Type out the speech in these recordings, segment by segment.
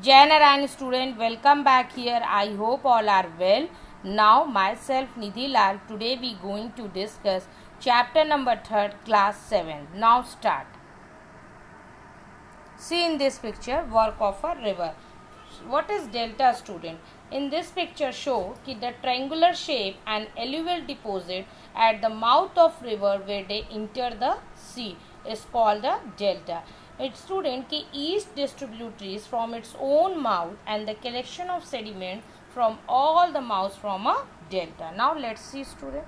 Jai Narayan student, welcome back here. I hope all are well. Now myself Nidhi Lal. Today we going to discuss chapter number 3, class 7. Now start. See in this picture work of a river. What is delta student? In this picture show that the triangular shape and alluvial deposit at the mouth of river where they enter the sea is called the delta. Its student ki east distributaries from its own mouth and the collection of sediment from all the mouths from a delta. Now let's see student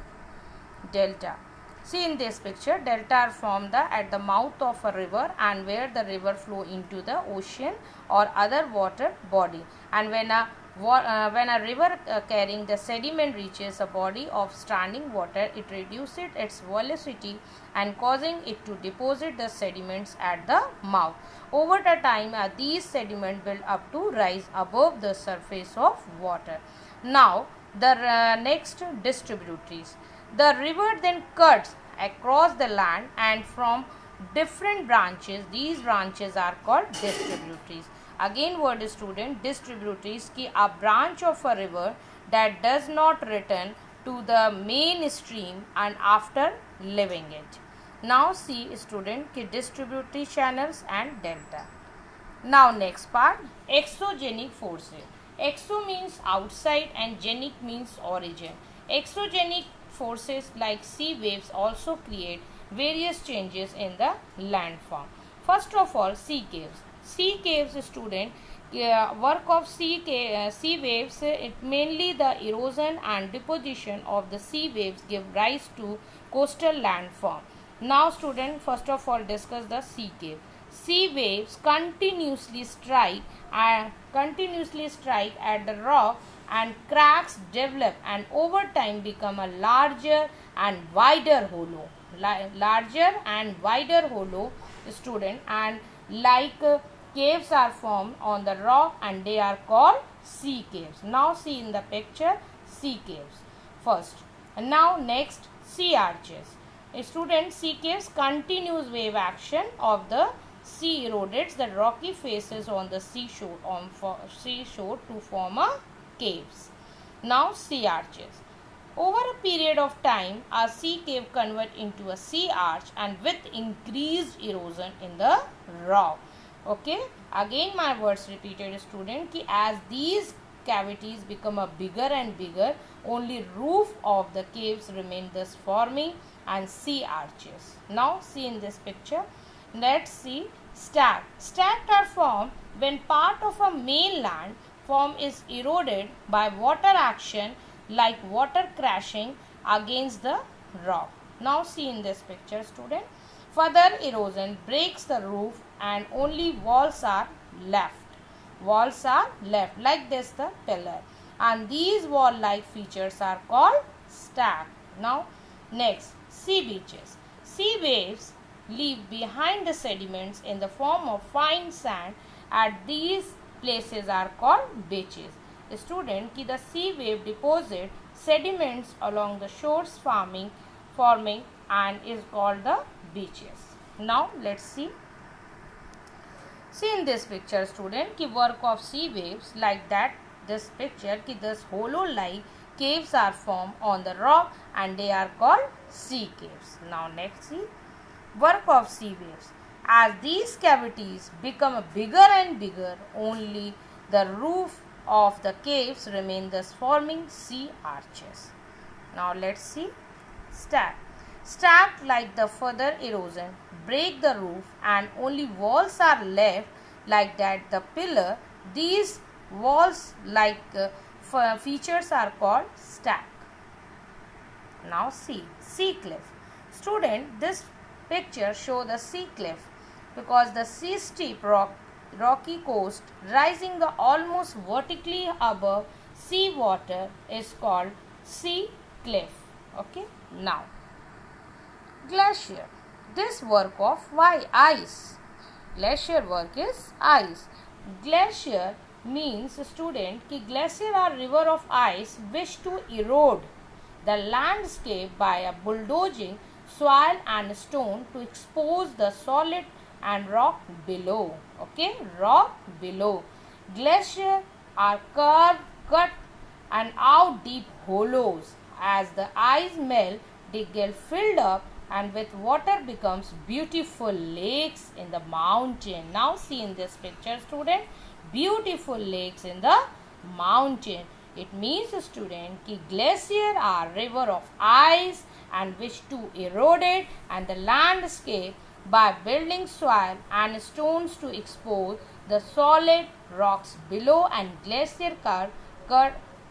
delta. See in this picture, delta are formed at the mouth of a river and where the river flow into the ocean or other water body. And when a river carrying the sediment reaches a body of standing water, it reduces its velocity and causing it to deposit the sediments at the mouth. Over the time, these sediments build up to rise above the surface of water. Now, the next distributaries. The river then cuts across the land and from different branches. These branches are called distributaries. Again word student, distributaries ki a branch of a river that does not return to the main stream and after leaving it. Now see student ki distributary channels and delta. Now next part, exogenic forces. Exo means outside and genic means origin. Exogenic forces like sea waves also create various changes in the landform. First of all, sea caves. Sea caves student, work of sea waves, it mainly the erosion and deposition of the sea waves give rise to coastal landform. Now student, first of all discuss the sea cave. Sea waves continuously strike at the rock and cracks develop and over time become a larger and wider hollow. Student, and like caves are formed on the rock and they are called sea caves. Now see in the picture sea caves first. And now next, sea arches. Student, sea caves continuous wave action of the sea erodes the rocky faces on the seashore to form a caves. Now sea arches. Over a period of time, a sea cave convert into a sea arch and with increased erosion in the rock. Okay, again my words repeated student ki as these cavities become a bigger and bigger, only roof of the caves remain thus forming and sea arches. Now see in this picture, let's see stack. Stacked are formed when part of a mainland form is eroded by water action like water crashing against the rock. Now see in this picture student, further erosion breaks the roof and only walls are left. Like this the pillar, and these wall like features are called stack. Now next, sea beaches. Sea waves leave behind the sediments in the form of fine sand at these places are called beaches. Student, ki the sea wave deposit sediments along the shores forming and is called the beaches. Now let's see. See in this picture student, ki work of sea waves like that this picture ki this hollow like caves are formed on the rock and they are called sea caves. Now next see work of sea waves. As these cavities become bigger and bigger, only the roof of the caves remain thus forming sea arches. Now let's see stack. Stacked like the further erosion break the roof and only walls are left like that the pillar. These walls like features are called stack. Now see sea cliff. Student, this picture show the sea cliff because the sea steep rocky coast rising the almost vertically above sea water is called sea cliff. Okay, now glacier. This work of ice. Glacier work is ice. Glacier means student ki glacier are river of ice wish to erode the landscape by a bulldozing soil and stone to expose the solid and rock below. Okay, rock below. Glaciers are curved, cut and out deep hollows. As the ice melt, they get filled up and with water becomes beautiful lakes in the mountain. Now see in this picture, student, beautiful lakes in the mountain. It means, student, कि glacier are river of ice and which to eroded and the landscape by building soil and stones to expose the solid rocks below, and glacier cut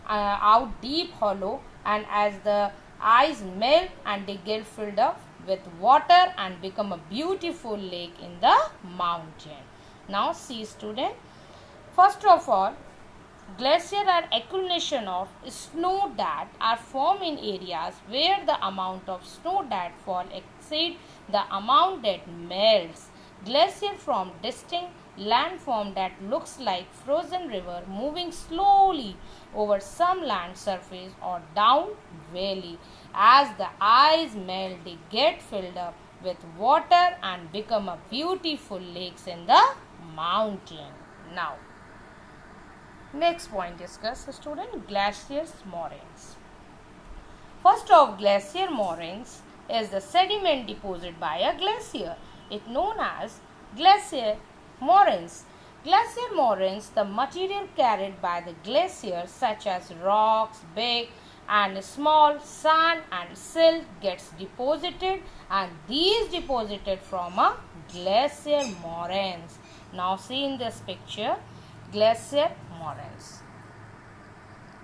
out deep hollow, and as the ice melt and they get filled up with water and become a beautiful lake in the mountain. Now see, student, first of all, glaciers are accumulation of snow that are formed in areas where the amount of snow that fall exceeds the amount that melts. Glacier from distinct landform that looks like frozen river moving slowly over some land surface or down valley. As the ice melt, they get filled up with water and become a beautiful lakes in the mountain. Now, next point discuss, student, glaciers moraines. First of glacier moraines is the sediment deposited by a glacier. It known as glacier moraines. Glacier moraines, the material carried by the glacier such as rocks, big and small, sand and silt gets deposited, and these deposited from a glacier moraines. Now see in this picture, glacier moraines.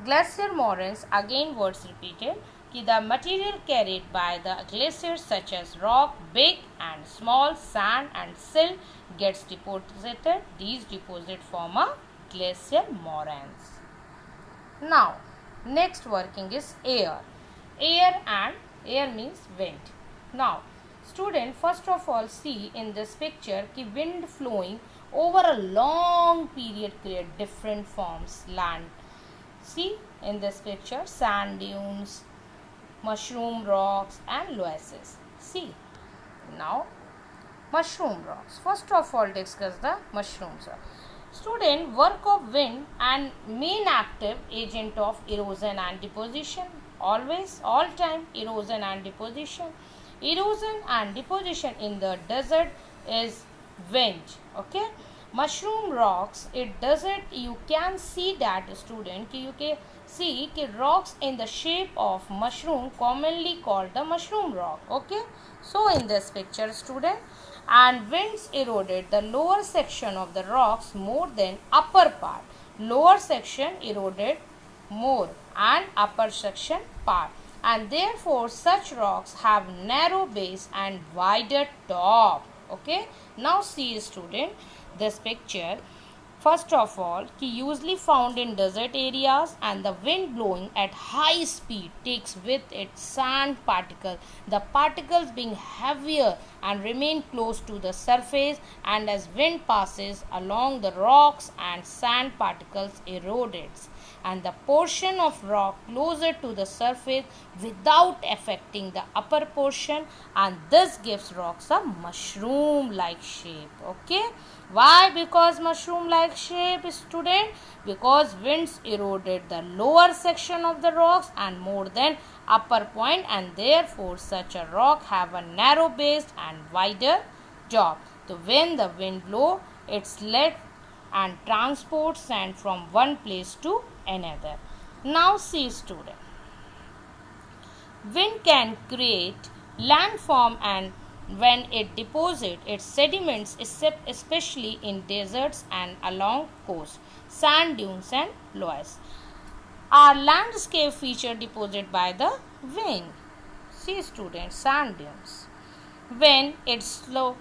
Glacier moraines, again words repeated, कि the material carried by the glaciers such as rock, big and small, sand and silt gets deposited. These deposit form a glacier moraines. Now, next working is air. Air and air means wind. Now, student, first of all see in this picture कि wind flowing over a long period create different forms land. See in this picture, sand dunes, mushroom rocks and loess. See now, mushroom rocks. First of all discuss the mushrooms. Student, work of wind and main active agent of erosion and deposition. Always, all time, erosion and deposition. Erosion and deposition in the desert is wind. Okay. Mushroom rocks, it desert, you can see that, student, you can see rocks in the shape of mushroom commonly called the mushroom rock. Okay. So in this picture, student, and winds eroded the lower section of the rocks more than upper part. Lower section eroded more and upper section part, and therefore such rocks have narrow base and wider top. Okay. Now see, student, this picture. First of all, usually found in desert areas, and the wind blowing at high speed takes with it sand particles. The particles being heavier and remain close to the surface, and as wind passes along the rocks and sand particles erodes, and the portion of rock closer to the surface without affecting the upper portion, and this gives rocks a mushroom like shape. Okay. Why? Because mushroom like shape, student, because winds eroded the lower section of the rocks and more than upper point, and therefore such a rock have a narrow base and wider top. So when the wind blow, it's let and transport sand from one place to another. Now see, student, wind can create landform, and when it deposits its sediments, especially in deserts and along coast, sand dunes and loess, are landscape feature deposited by the wind. See, students, sand dunes. When it stops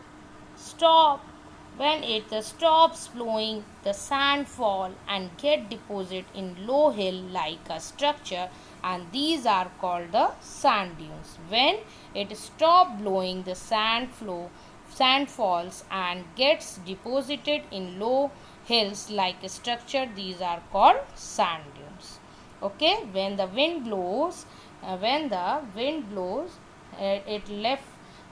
flowing, the sand fall and get deposited in low hill like a structure, and these are called the sand dunes. When it stops blowing, the sand falls and gets deposited in low hills like a structure. These are called sand dunes. Okay. When the wind blows, it left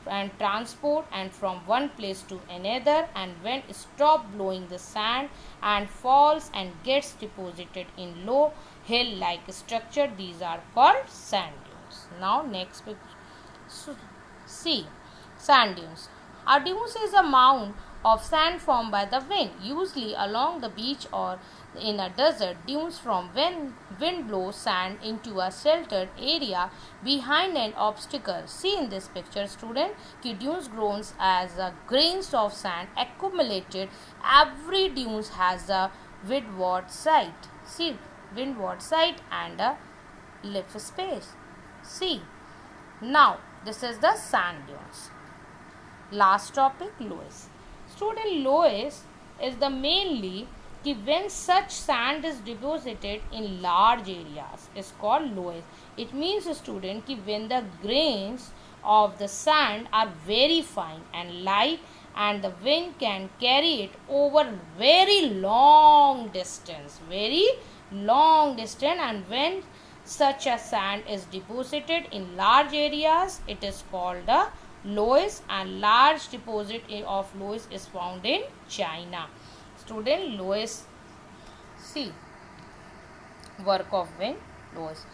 and transport and from one place to another, and when stop blowing the sand and falls and gets deposited in low hill like structure, these are called sand dunes. Now next picture. See, sand dunes. A dunes is a mound of sand formed by the wind, usually along the beach or in a desert. Dunes from when wind blows sand into a sheltered area behind an obstacle. See in this picture, student, dunes grows as grains of sand accumulated. Every dunes has a windward side. See, windward side and a lift space. See, now this is the sand dunes. Last topic, loess. Student, loess is the mainly when such sand is deposited in large areas is called loess. It means, student, when the grains of the sand are very fine and light and the wind can carry it over very long distance, and when such a sand is deposited in large areas, it is called a loess, and large deposit of loess is found in China. Student, loess, see, work of wind, loess.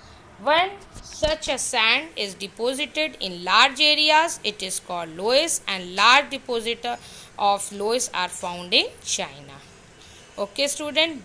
When such a sand is deposited in large areas, it is called loess, and large deposit of loess are found in China. Okay, student.